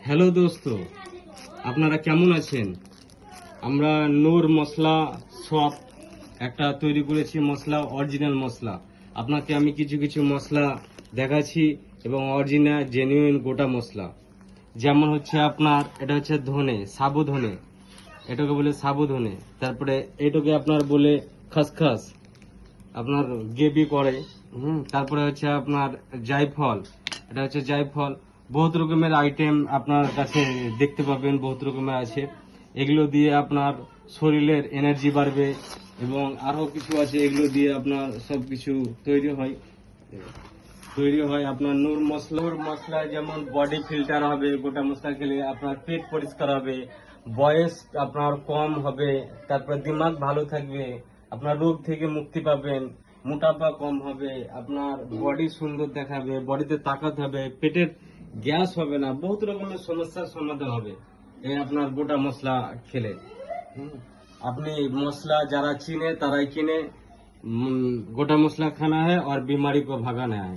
Hello দোস্ত, আপনারা কেমন আছেন? আমরা নূর মশলা শপ একটা তৈরি করেছি, মশলা অরিজিনাল মশলা। আপনাকে আমি কিছু কিছু মশলা দেখাচ্ছি এবং অরিজিনাল জেনুইন গোটা মশলা। যেমন হচ্ছে আপনার এটা হচ্ছে ধনে, সাবু ধনে, এটাকে বলে সাবু ধনে। তারপরে এটাকে আপনার বলে খসখস, আপনার গ্রেভি করে। তারপরে হচ্ছে আপনার জায়ফল, এটা হচ্ছে জায়ফল। বহুত রকমের আইটেম আপনার কাছে দেখতে পাবেন, বহুত রকমের আছে। এগুলো দিয়ে আপনার শরীরের এনার্জি বাড়বে এবং আরো কিছু আছে, এগুলো দিয়ে আপনার সবকিছু তৈরি হয় আপনার নূর মশলা যেমন বডি ফিল্টার হবে, গোটা মশলা খেলে আপনার পেট পরিষ্কার হবে, বয়স আপনার কম হবে, তারপর দিমাগ ভালো থাকবে, আপনার রোগ থেকে মুক্তি পাবেন, মোটাপা কম হবে, আপনার বডি সুন্দর দেখাবে, বডিতে তাকাত হবে, পেটের গ্যাস হবে না, বহুত রকমের সমস্যার সমাধান হবে এই আপনার গোটা মশলা খেলে। আপনি मसला যারা চিনে তারাই কিনে। गोटा मसला खाना है और बीमारी को भगाना है।